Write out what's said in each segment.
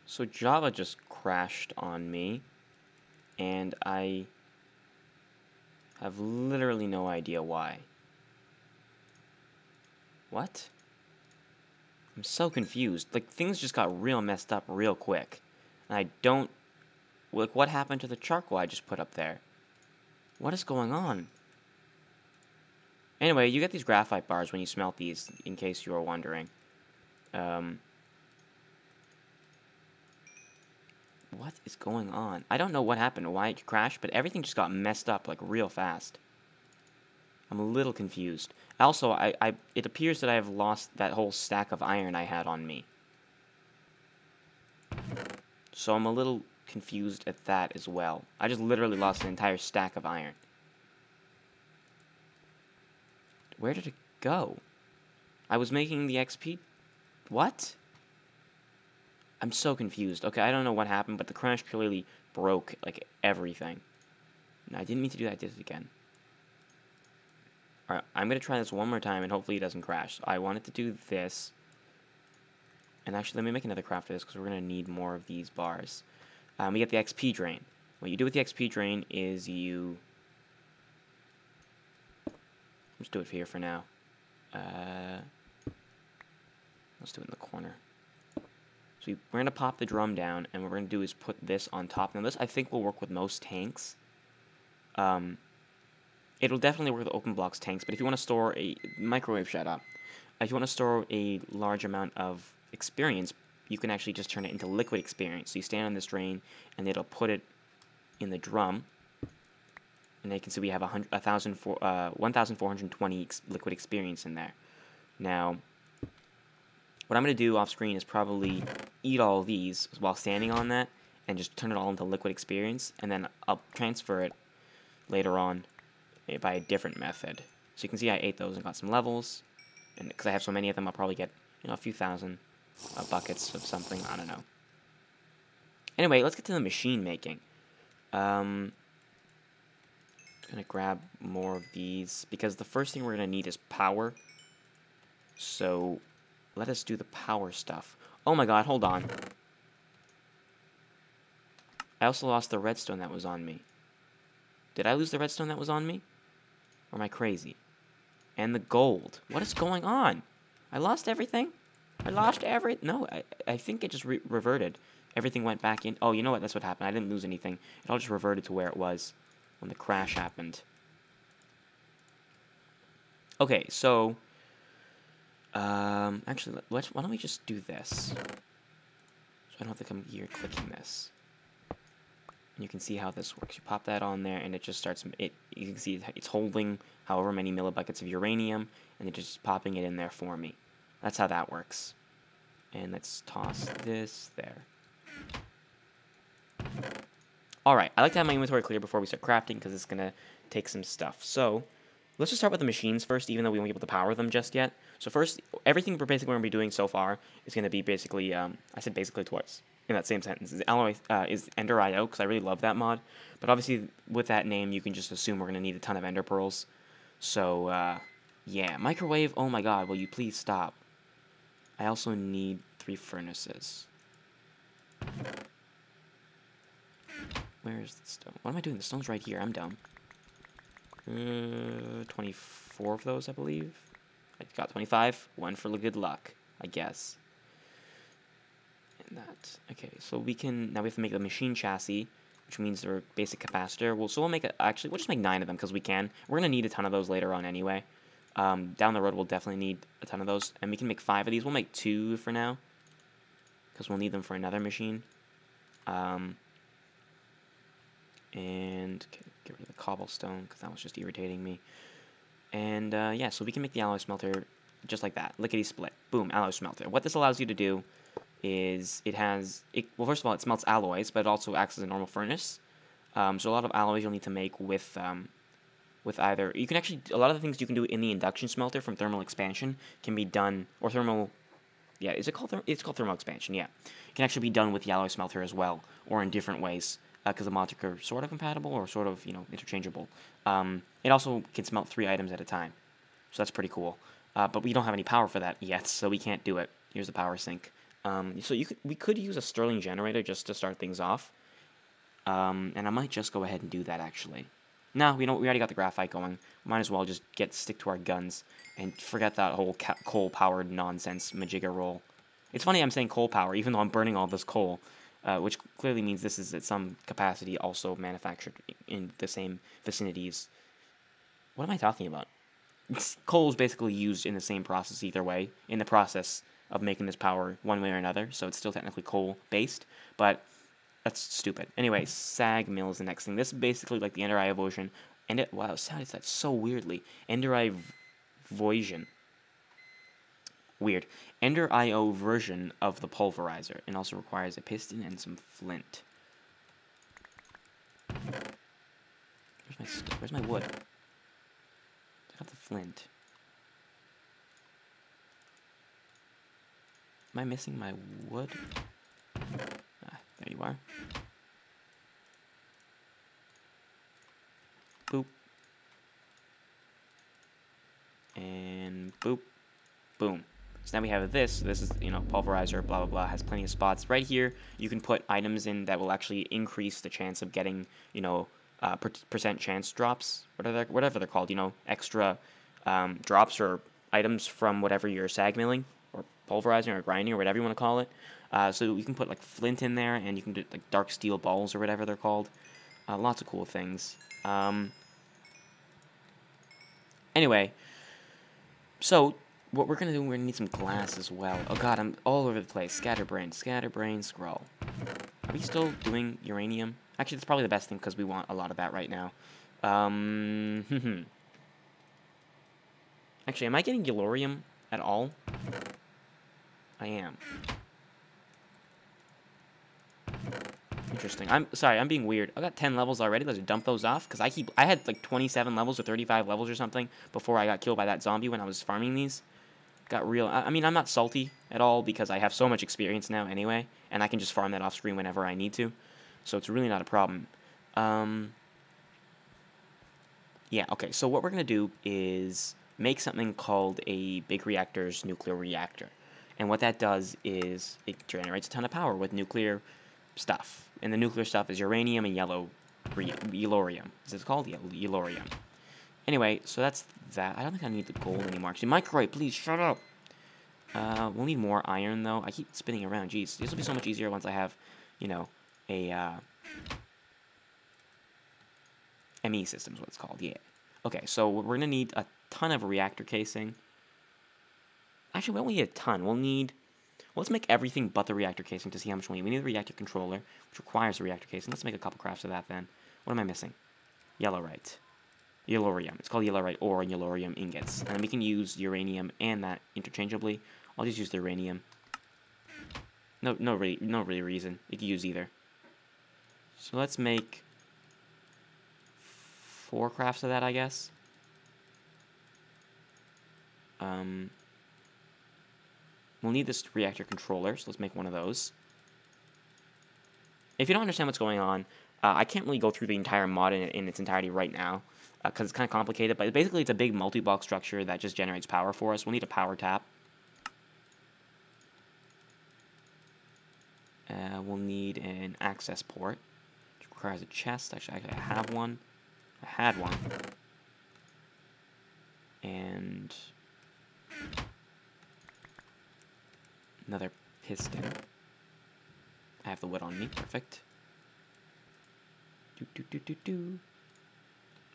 So Java just crashed on me, and I have literally no idea why. What? I'm so confused. Like, things just got real messed up real quick. And I don't... Like, what happened to the charcoal I just put up there? What is going on? Anyway, you get these graphite bars when you smelt these, in case you were wondering. What is going on? I don't know what happened, why it crashed, but everything just got messed up, like, real fast. I'm a little confused. Also, it appears that I have lost that whole stack of iron I had on me. So I'm a little confused at that as well. I just literally lost an entire stack of iron. Where did it go? I was making the XP... What? I'm so confused. Okay, I don't know what happened, but the crash clearly broke, like, everything. No, I didn't mean to do that. I did it again. Alright, I'm going to try this one more time, and hopefully it doesn't crash. So I wanted to do this. And actually, let me make another craft of this, because we're going to need more of these bars. We get the XP drain. What you do with the XP drain is you... Let's do it here for now. Let's do it in the corner. So we're going to pop the drum down, and what we're going to do is put this on top. Now this, I think, will work with most tanks. It'll definitely work with open blocks tanks, but if you want to store a... Microwave, shut up. If you want to store a large amount of experience, you can actually just turn it into liquid experience. So you stand on this drain, and it'll put it in the drum. And you can see we have 1,420 liquid experience in there. Now... what I'm going to do off screen is probably eat all of these while standing on that and just turn it all into liquid experience, and then I'll transfer it later on by a different method. So you can see I ate those and got some levels, and because I have so many of them, I'll probably get, you know, a few thousand buckets of something. I don't know. Anyway, let's get to the machine making. I'm going to grab more of these, because the first thing we're going to need is power. So... let us do the power stuff. Oh my god, hold on. I also lost the redstone that was on me. Did I lose the redstone that was on me? Or am I crazy? And the gold. What is going on? I lost everything? I lost No, I think it just reverted. Everything went back in. Oh, you know what? That's what happened. I didn't lose anything. It all just reverted to where it was when the crash happened. Okay, so... actually, why don't we just do this? So I don't have to come here clicking this. And you can see how this works. You pop that on there, and it just starts... you can see it's holding however many millibuckets of uranium, and it's just popping it in there for me. That's how that works. And let's toss this there. Alright, I like to have my inventory clear before we start crafting, because it's going to take some stuff. So... let's just start with the machines first, even though we won't be able to power them just yet. So first, everything we're basically going to be doing so far is going to be basically, I said basically twice in that same sentence. Alloy is Ender IO, because I really love that mod. But obviously, with that name, you can just assume we're going to need a ton of Ender Pearls. So, yeah. Microwave, oh my god, will you please stop? I also need 3 furnaces. Where is the stone? What am I doing? The stone's right here. I'm dumb. 24 of those, I believe. I got 25. 1 for good luck, I guess. And that. Okay, so we can... now we have to make a machine chassis, which means they're basic capacitor. So we'll make... actually, we'll just make 9 of them, because we can. We're going to need a ton of those later on anyway. Down the road, we'll definitely need a ton of those. And we can make 5 of these. We'll make 2 for now, because we'll need them for another machine. And... okay, get rid of the cobblestone, because that was just irritating me. And, yeah, so we can make the alloy smelter just like that. Lickety-split. Boom, alloy smelter. What this allows you to do is it has... well, first of all, it smelts alloys, but it also acts as a normal furnace. So a lot of alloys you'll need to make with either... you can actually... a lot of the things you can do in the induction smelter from thermal expansion can be done... or thermal... yeah, is it called... it's called thermal expansion, yeah. It can actually be done with the alloy smelter as well, or in different ways. Because the mods are sort of compatible, or sort of, you know, interchangeable. It also can smelt 3 items at a time. So that's pretty cool. But we don't have any power for that yet, so we can't do it. Here's the power sink. So we could use a Sterling generator just to start things off. And I might just go ahead and do that, actually. No, we already got the graphite going. Might as well just stick to our guns and forget that whole coal-powered nonsense majigger roll. It's funny I'm saying coal power, even though I'm burning all this coal, which clearly means this is at some capacity also manufactured in the same vicinities. What am I talking about? Coal is basically used in the same process either way, in the process of making this power one way or another, so it's still technically coal-based, but that's stupid. Anyway, sag mill is the next thing. This is basically like the Ender IO version. Wow, it sounded that so weirdly. Ender IO version. Weird. Ender IO version of the pulverizer. And also requires a piston and some flint. Where's my wood? I got the flint. Am I missing my wood? There you are. Boop. And boop. Boom. So now we have this. This is, pulverizer, blah, blah, blah. Has plenty of spots. Right here, you can put items in that will actually increase the chance of getting, percent chance drops. Whatever they're called, extra drops or items from whatever you're sag milling or pulverizing or grinding or whatever you want to call it. So you can put like flint in there, and you can do like dark steel balls or whatever they're called. Lots of cool things. Anyway, so what we're gonna do, we're gonna need some glass as well. Oh god, I'm all over the place. Scatterbrain, scroll. Are we still doing uranium? Actually, that's probably the best thing because we want a lot of that right now. Actually, am I getting yellorium at all? I am. Interesting. I'm sorry, I'm being weird. I got 10 levels already. Let's dump those off because I had like 27 levels or 35 levels or something before I got killed by that zombie when I was farming these. Got real. I mean, I'm not salty at all because I have so much experience now anyway, and I can just farm that off screen whenever I need to. So it's really not a problem. Yeah, okay. So what we're gonna do is make something called a big reactor's nuclear reactor. And what that does is it generates a ton of power with nuclear stuff. And the nuclear stuff is uranium and yellorium. Is it called? Yellorium. Anyway, so that's that. I don't think I need the gold anymore. Actually, microwave, please, shut up. We'll need more iron, though. I keep spinning around. Jeez, this will be so much easier once I have, a ME system is what it's called, yeah. Okay, so we're going to need a ton of reactor casing. Actually, we don't need a ton. We'll need... Let's make everything but the reactor casing to see how much we need. We need the reactor controller, which requires the reactor casing. Let's make a couple crafts of that, then. What am I missing? Yellorite. Yellorium. It's called yellorite ore and yellorium ingots. And we can use uranium and that interchangeably. I'll just use the uranium. No really reason. You can use either. So let's make 4 crafts of that, I guess. We'll need this reactor controller, so let's make one of those. If you don't understand what's going on, I can't really go through the entire mod in its entirety right now, because it's kind of complicated, but basically it's a big multi-block structure that just generates power for us. We'll need a power tap. We'll need an access port, which requires a chest. Actually, I have one. I had one. And another piston. I have the wood on me. Perfect.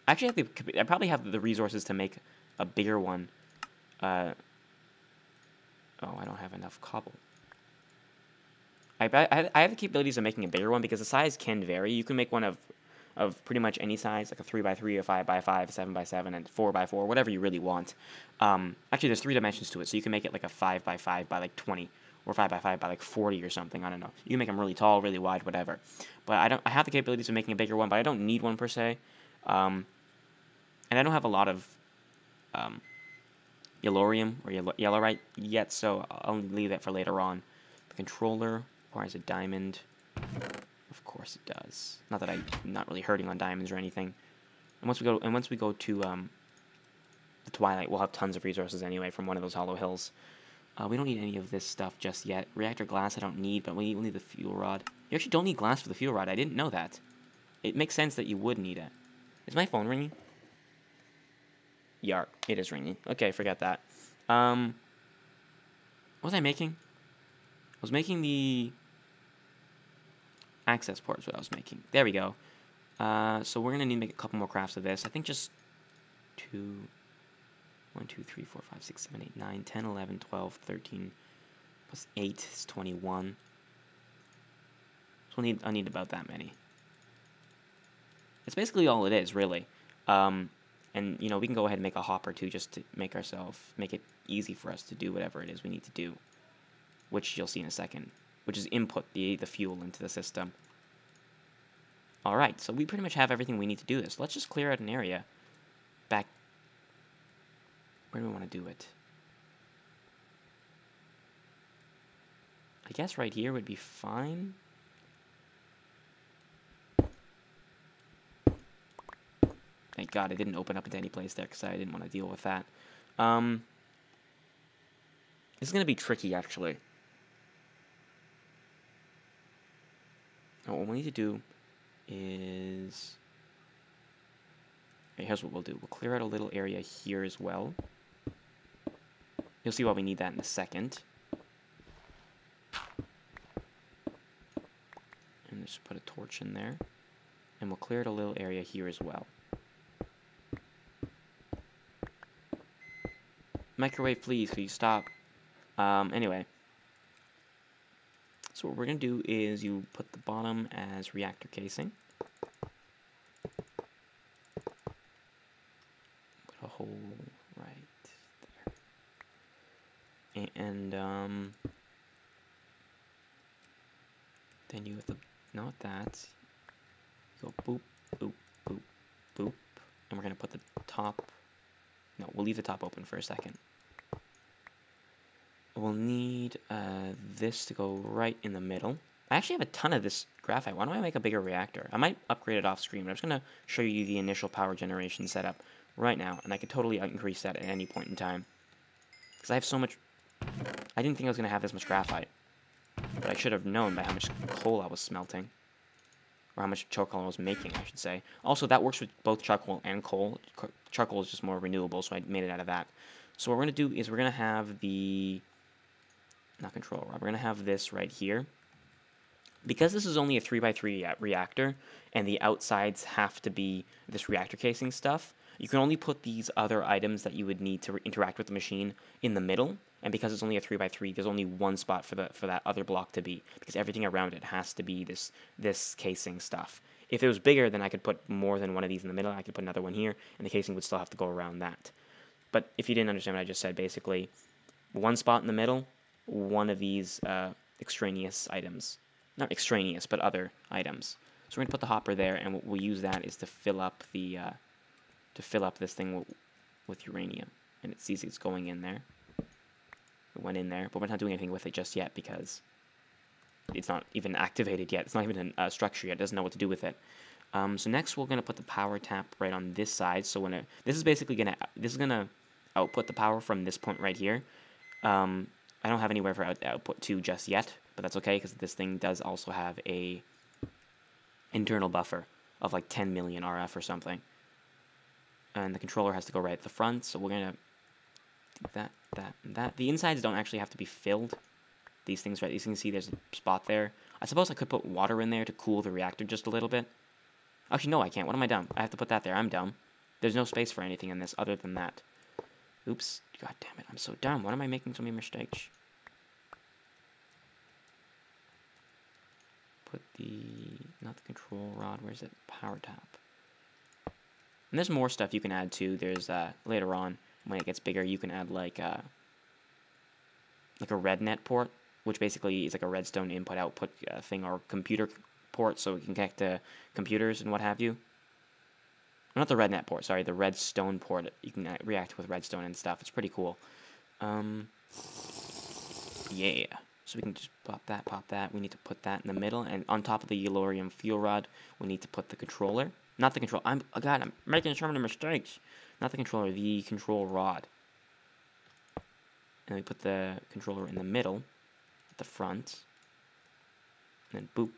Actually, I probably have the resources to make a bigger one. Oh, I don't have enough cobble. I have the capabilities of making a bigger one because the size can vary. You can make one of pretty much any size, like a 3x3, a 5x5, 7x7, and 4x4, whatever you really want. Actually, there's 3 dimensions to it, so you can make it like a 5x5 by like 20, or 5x5 by like 40 or something. I don't know. You can make them really tall, really wide, whatever. But I have the capabilities of making a bigger one, but I don't need one per se. And I don't have a lot of yellorium or yellorite yet, so I'll leave that for later on. The controller requires a diamond. Of course it does. Not that I'm not really hurting on diamonds or anything. And once we go to the Twilight, we'll have tons of resources anyway from one of those hollow hills. We don't need any of this stuff just yet. Reactor glass I don't need, but we'll need the fuel rod. You actually don't need glass for the fuel rod. I didn't know that. It makes sense that you would need it. Is my phone ringing? Yarp. It is ringing. Okay, forget that. What was I making? I was making the access port is what I was making. There we go. So we're going to need to make a couple more crafts of this. I think just 1, 2, 3, 4, 5, 6, 7, 8, 9, 10, 11, 12, 13, plus 8 is 21. So I need about that many. It's basically all it is, really. And, you know, we can go ahead and make a hopper, too, just to make it easy for us to do whatever it is we need to do, which you'll see in a second, which is input the fuel into the system. Alright, so we pretty much have everything we need to do this. Let's just clear out an area back. Where do we want to do it? I guess right here would be fine. Thank God it didn't open up into any place there because I didn't want to deal with that. This is going to be tricky, actually. Now, what we need to do is... Okay, here's what we'll do. We'll clear out a little area here as well. You'll see why we need that in a second. And just put a torch in there. And we'll clear out a little area here as well. Microwave, please, could you stop? Anyway. So what we're going to do is you put the bottom as reactor casing. Put a hole right there. And, then you have to, not that, go boop, boop, boop, boop. And we're going to put the top, no, we'll leave the top open for a second. We'll need this to go right in the middle. I actually have a ton of this graphite. Why don't I make a bigger reactor? I might upgrade it off screen, but I'm just going to show you the initial power generation setup right now, and I could totally increase that at any point in time. Because I have so much... I didn't think I was going to have this much graphite, but I should have known by how much coal I was smelting. Or how much charcoal I was making, I should say. Also, that works with both charcoal and coal. Charcoal is just more renewable, so I made it out of that. So what we're going to do is we're going to have the... Not control rod. We're going to have this right here. Because this is only a 3x3 reactor, and the outsides have to be this reactor casing stuff, you can only put these other items that you would need to interact with the machine in the middle. And because it's only a 3x3, there's only one spot for that other block to be, because everything around it has to be this casing stuff. If it was bigger, then I could put more than one of these in the middle. I could put another one here, and the casing would still have to go around that. But if you didn't understand what I just said, basically, one spot in the middle, one of these extraneous items. Not extraneous, but other items. So we're going to put the hopper there, and what we'll use that is to fill up the this thing with uranium. And it sees it's going in there. It went in there, but we're not doing anything with it just yet because it's not even activated yet. It's not even a structure yet. It doesn't know what to do with it. So next we're going to put the power tap right on this side. So when this is going to output the power from this point right here. I don't have anywhere for output 2 just yet, but that's okay because this thing does also have a internal buffer of like 10 million RF or something. And the controller has to go right at the front, so we're going to do that, that, and that. The insides don't actually have to be filled. These things, right? You can see there's a spot there. I suppose I could put water in there to cool the reactor just a little bit. Actually, no, I can't. What am I dumb? I have to put that there. I'm dumb. There's no space for anything in this other than that. Oops. God damn it. I'm so dumb. Why am I making so many mistakes? Put not the control rod. Where's it? Power tap. And there's more stuff you can add too. There's, later on, when it gets bigger, you can add like a red net port, which basically is like a redstone input-output thing, or computer port, so we can connect to computers and what have you. Not the red net port, sorry, the redstone port. You can react with redstone and stuff. It's pretty cool. Yeah. So we can just pop that. We need to put that in the middle, and on top of the yellorium fuel rod, we need to put the controller. Not the control. I'm making so many mistakes. Not the controller, the control rod. and we put the controller in the middle, at the front, and then boop,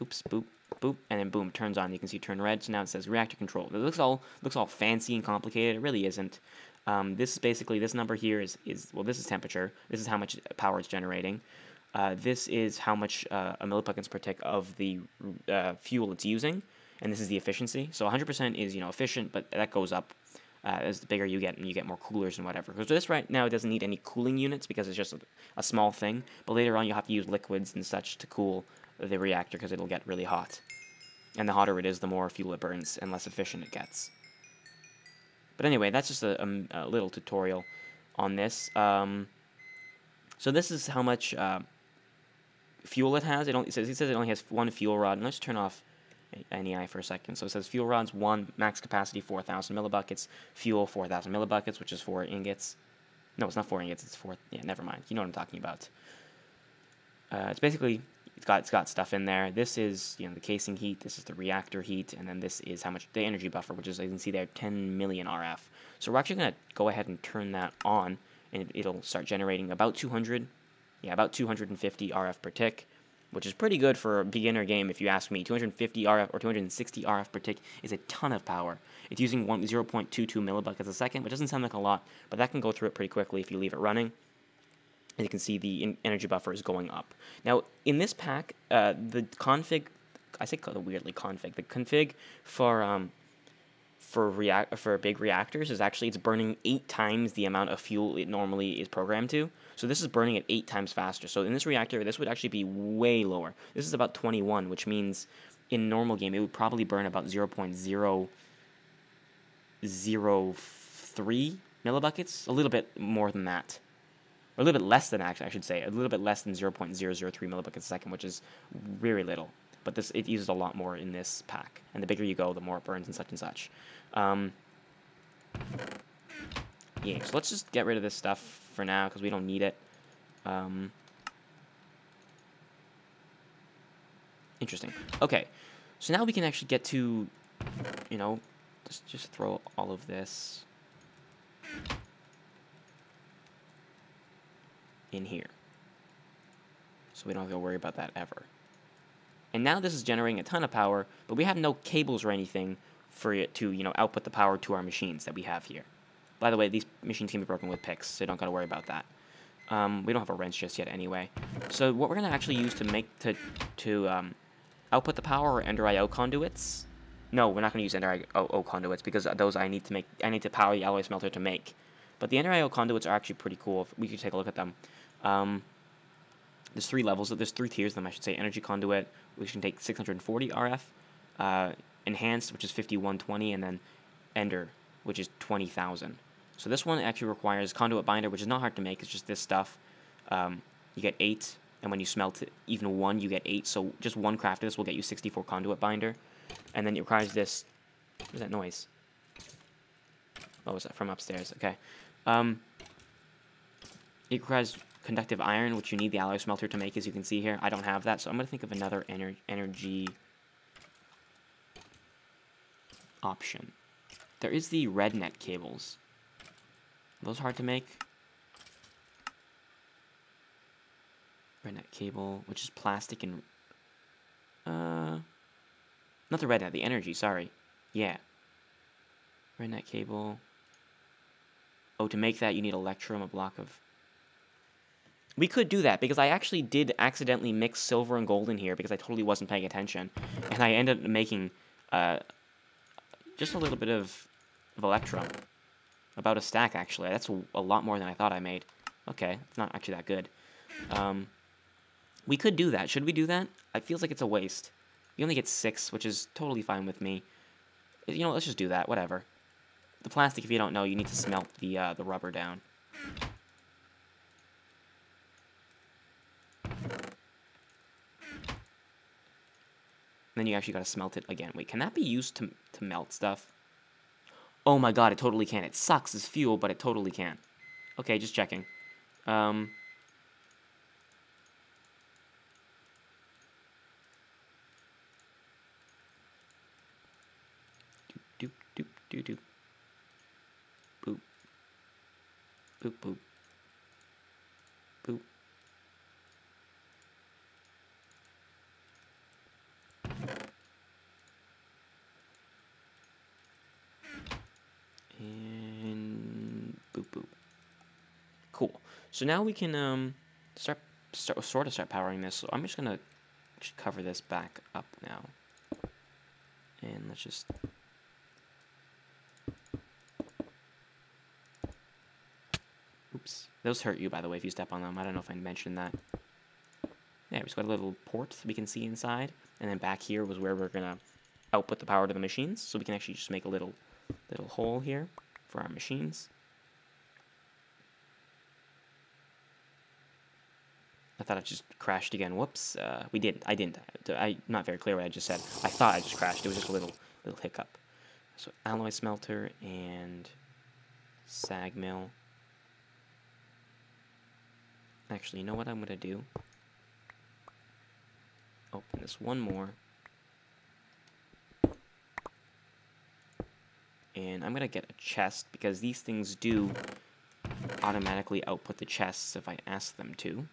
oops, boop, boop, and then boom, turns on. You can see turn red, so now it says reactor control. It looks all fancy and complicated. It really isn't. This is basically, this number here is well, this is temperature. This is how much power it's generating. This is how much a milliseconds per tick of the fuel it's using, and this is the efficiency. So 100% is, you know, efficient, but that goes up as the bigger you get, and you get more coolers and whatever. Because this right now, it doesn't need any cooling units because it's just a small thing. But later on, you'll have to use liquids and such to cool the reactor because it'll get really hot. And the hotter it is, the more fuel it burns and less efficient it gets. But anyway, that's just a little tutorial on this. So this is how much fuel it has. It says it only has one fuel rod. And let's turn off NEI for a second. So it says fuel rods 1, max capacity 4,000 millibuckets, fuel 4,000 millibuckets, which is 4 ingots. No, it's not 4 ingots. It's 4. Yeah, never mind. You know what I'm talking about. It's basically it's got stuff in there. This is, you know, the casing heat. This is the reactor heat, and then this is how much the energy buffer, which is, as you can see there, 10 million RF. So we're actually gonna go ahead and turn that on, and it'll start generating about 250 RF per tick, which is pretty good for a beginner game, if you ask me. 250 RF or 260 RF per tick is a ton of power. It's using 0.22 millibuckets a second, which doesn't sound like a lot, but that can go through it pretty quickly if you leave it running. As you can see, the energy buffer is going up. Now, in this pack, the config, I say weirdly config, the config for big reactors is actually, it's burning 8 times the amount of fuel it normally is programmed to. So this is burning it 8 times faster. So in this reactor, this would actually be way lower. This is about 21, which means in normal game, it would probably burn about 0.003 millibuckets, a little bit more than that. Or a little bit less than, actually, I should say. A little bit less than 0.003 millibuckets a second, which is very little. But it uses a lot more in this pack. And the bigger you go, the more it burns and such and such. Yeah, so let's just get rid of this stuff for now, because we don't need it. Interesting. Okay, so now we can actually get to, you know, just throw all of this in here. So we don't have to worry about that ever. And now this is generating a ton of power, but we have no cables or anything for it to, you know, output the power to our machines that we have here. By the way, these machines can be broken with picks, so you don't got to worry about that. We don't have a wrench just yet anyway. So what we're going to actually use to output the power are Ender IO conduits. No, we're not going to use Ender IO conduits because those I need to power the alloy smelter to make. But the Ender IO conduits are actually pretty cool. We could take a look at them. There's 3 levels. There's 3 tiers of them, I should say. Energy conduit, which can take 640 RF. Enhanced, which is 5120, and then Ender, which is 20,000. So this one actually requires conduit binder, which is not hard to make. It's just this stuff. You get 8, and when you smelt it, even 1, you get 8. So just 1 craft of this will get you 64 conduit binder. And then it requires this. What is that noise? Oh, was that from upstairs? Okay. It requires conductive iron, which you need the alloy smelter to make, as you can see here. I don't have that, so I'm going to think of another energy option. There is the red net cables. Are those hard to make? Red net cable, which is plastic and... not the red net, the energy, sorry. Yeah. Red net cable. Oh, to make that, you need electrum, a block of... We could do that, because I actually did accidentally mix silver and gold in here, because I totally wasn't paying attention. And I ended up making just a little bit of electrum. About a stack, actually. That's a lot more than I thought I made. Okay, it's not actually that good. We could do that. Should we do that? It feels like it's a waste. You only get 6, which is totally fine with me. You know, let's just do that. Whatever. The plastic, if you don't know, you need to smelt the rubber down. Then you actually got to smelt it again. Wait, can that be used to melt stuff? Oh my god, it totally can. It sucks as fuel, but it totally can. Okay, just checking. Doop, doop, doop, doop, doop. Boop. Boop, boop. Boop. Cool. So now we can start powering this. So I'm just gonna cover this back up now, and let's just. Oops. Those hurt you, by the way, if you step on them. I don't know if I mentioned that. Yeah, we just got a little port we can see inside, and then back here was where we're gonna output the power to the machines. So we can actually just make a little hole here for our machines. I thought it just crashed again. Whoops. We didn't. I didn't. I'm not very clear what I just said. I thought I just crashed. It was just a little hiccup. So alloy smelter and sag mill. Actually, you know what I'm gonna do? Open this one more. And I'm gonna get a chest because these things do automatically output the chests if I ask them to.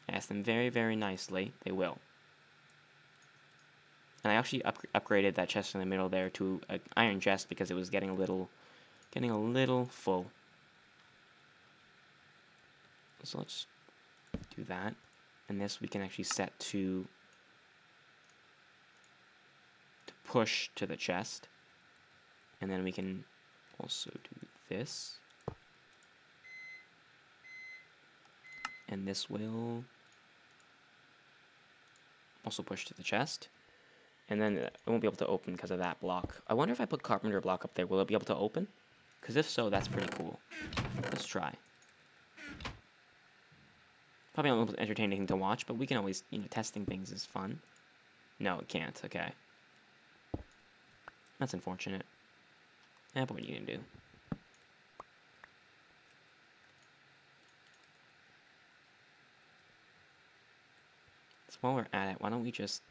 Ask them very, very nicely, they will. And I actually upgraded that chest in the middle there to an iron chest because it was getting a little full. So let's do that. And this we can actually set to push to the chest. And then we can also do this. And this will also push to the chest. And then it won't be able to open because of that block. I wonder if I put carpenter block up there, will it be able to open? Because if so, that's pretty cool. Let's try. Probably not a little entertaining to watch, but we can always, testing things is fun. No, it can't. Okay. That's unfortunate. Yeah, but what are you going to do? So while we're at it, why don't we just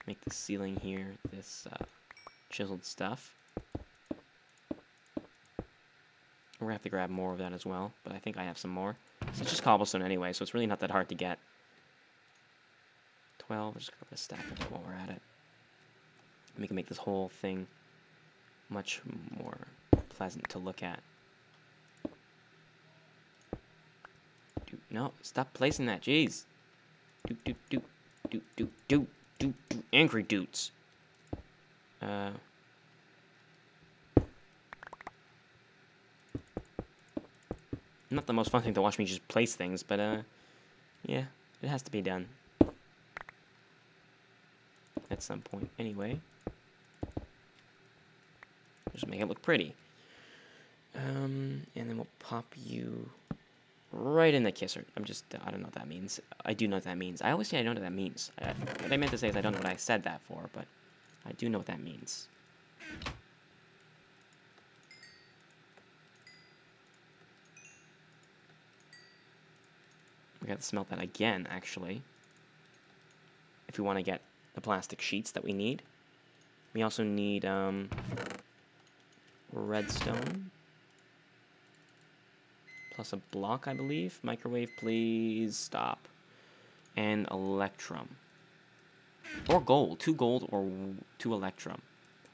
make the ceiling here this chiseled stuff. We're going to have to grab more of that as well, but I think I have some more. So it's just cobblestone anyway, so it's really not that hard to get. 12, we're just going to stack of it while we're at it. And we can make this whole thing much more pleasant to look at. Dude, no, stop placing that, jeez. Angry dudes. Not the most fun thing to watch me just place things, but yeah, it has to be done. At some point, anyway. Just make it look pretty. And then we'll pop you right in the kisser. I don't know what that means. I do know what that means. I always say I don't know what that means. What I meant to say is I don't know what I said that for, but I do know what that means. We got to smelt that again, actually. If we want to get the plastic sheets that we need. We also need redstone. Plus a block, I believe. Microwave, please stop. And electrum. Or gold. 2 gold or 2 electrum.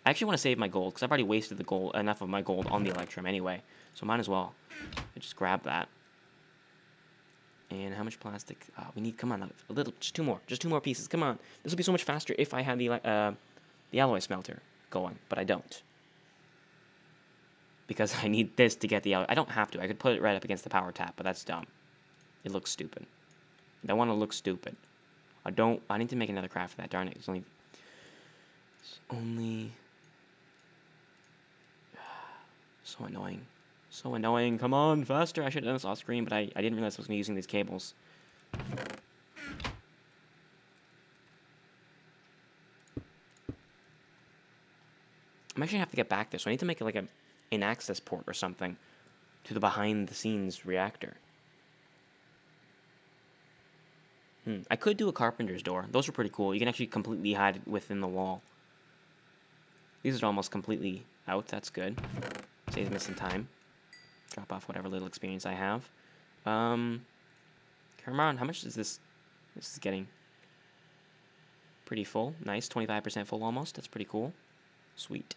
I actually want to save my gold, because I've already wasted the gold, enough of my gold on the electrum anyway. So might as well. I just grab that. And how much plastic? We need, come on, a little, just 2 more. Just 2 more pieces, come on. This will be so much faster if I had the alloy smelter going, but I don't. Because I need this to get the alloy. I don't have to. I could put it right up against the power tap, but that's dumb. It looks stupid. I don't want to look stupid. I need to make another craft for that, darn it. It's only... So annoying. So annoying. Come on, faster. I should have done this off screen, but I didn't realize I was going to be using these cables. I'm actually going to have to get back there, so I need to make it like an access port or something to the behind-the-scenes reactor. I could do a carpenter's door. Those are pretty cool. You can actually completely hide it within the wall. These are almost completely out. That's good. Saves me some time. Drop off whatever little experience I have. Come on, how much is this? This is getting pretty full. Nice, 25% full almost. That's pretty cool. Sweet.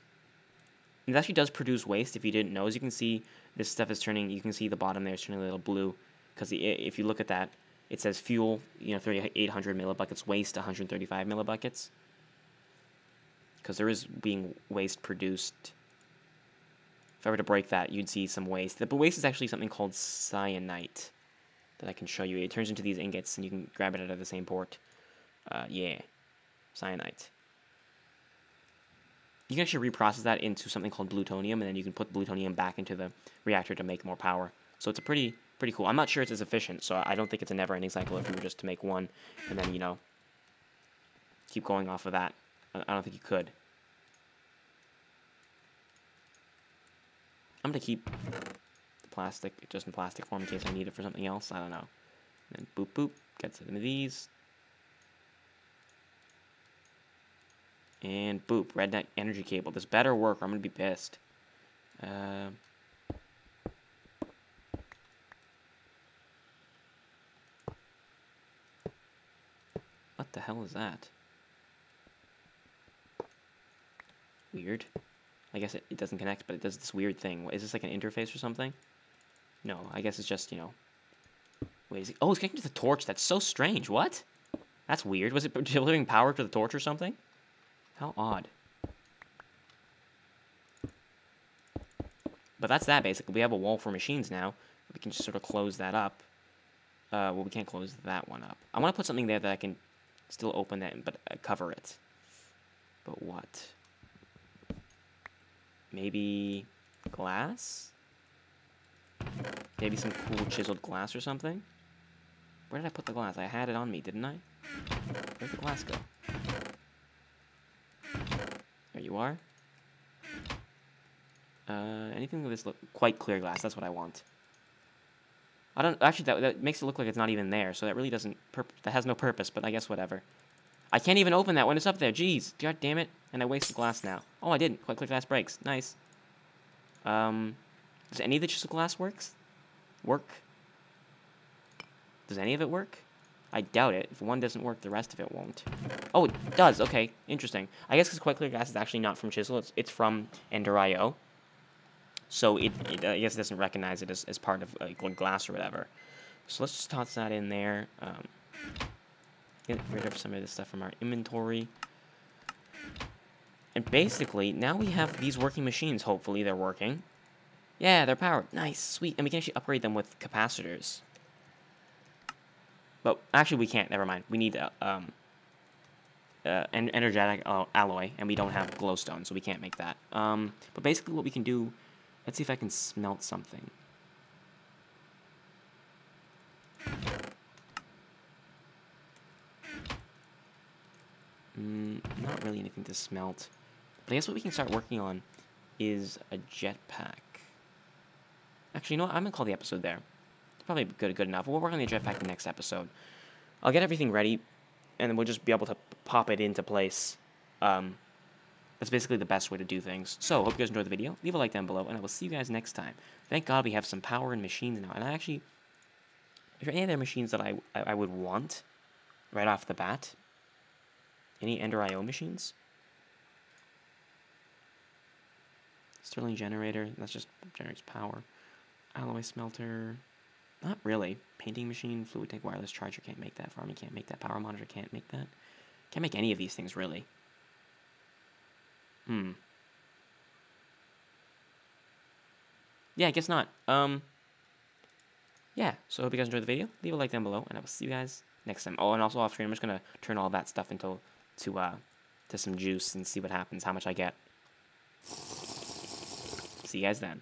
It actually does produce waste. If you didn't know, as you can see, this stuff is turning. You can see the bottom there is turning a little blue, because if you look at that, it says fuel, 3,800 millibuckets, waste 135 millibuckets, because there is being waste produced. If I were to break that, you'd see some waste. But waste is actually something called cyanite that I can show you. It turns into these ingots, and you can grab it out of the same port. Yeah, cyanite. You can actually reprocess that into something called plutonium, and then you can put plutonium back into the reactor to make more power. So it's a pretty cool. I'm not sure it's as efficient, so I don't think it's a never-ending cycle if you were just to make one, and then, keep going off of that. I don't think you could. I'm going to keep the plastic just in plastic form in case I need it for something else. I don't know. And then boop, boop, gets into these. And boop, redneck energy cable. This better work or I'm going to be pissed. What the hell is that? Weird. I guess it doesn't connect, but it does this weird thing. Is this like an interface or something? No, I guess it's just, Wait, is it... Oh, it's connected to the torch. That's so strange. What? That's weird. Was it delivering power to the torch or something? How odd. But that's that, basically. We have a wall for machines now. We can just sort of close that up. Well, we can't close that one up. I want to put something there that I can still open it, but cover it. But what? Maybe glass? Maybe some cool chiseled glass or something? Where did I put the glass? I had it on me, didn't I? Where'd the glass go? There you are. Anything with this look quite clear glass, that's what I want. I don't actually that makes it look like it's not even there, so that really doesn't that has no purpose, but I guess whatever. I can't even open that when it's up there. Jeez, god damn it. And I wasted glass now. Oh, I didn't. Quite clear glass breaks. Nice. Does any of the chisel glass work? Does any of it work? I doubt it. If one doesn't work, the rest of it won't. Oh, it does. Okay, interesting. I guess because quite clear glass is actually not from chisel. It's from Ender.io. So I guess it doesn't recognize it as part of glass or whatever. So let's just toss that in there. Get rid of some of this stuff from our inventory. And basically, now we have these working machines. Hopefully they're working. Yeah, they're powered. Nice, sweet. And we can actually upgrade them with capacitors. But actually we can't. Never mind. We need an energetic alloy, and we don't have glowstone, so we can't make that. But basically what we can do... Let's see if I can smelt something. Not really anything to smelt. But I guess what we can start working on is a jetpack. Actually, you know what? I'm going to call the episode there. It's probably good enough. We'll work on the jetpack the next episode. I'll get everything ready, and then we'll just be able to pop it into place. That's basically the best way to do things. So, hope you guys enjoyed the video. Leave a like down below, and I will see you guys next time. Thank God we have some power and machines now. And I actually... Are there any other machines that I would want right off the bat? Any Ender.io machines? Stirling generator. That's just generates power. Alloy smelter. Not really. Painting machine. Fluid tank. Wireless charger. Can't make that. Farming can't make that. Power monitor can't make that. Can't make any of these things, really. Yeah, I guess not. Yeah, so I hope you guys enjoyed the video. Leave a like down below, and I will see you guys next time. Oh, and also off screen, I'm just gonna turn all that stuff into some juice and see what happens, how much I get. See you guys then.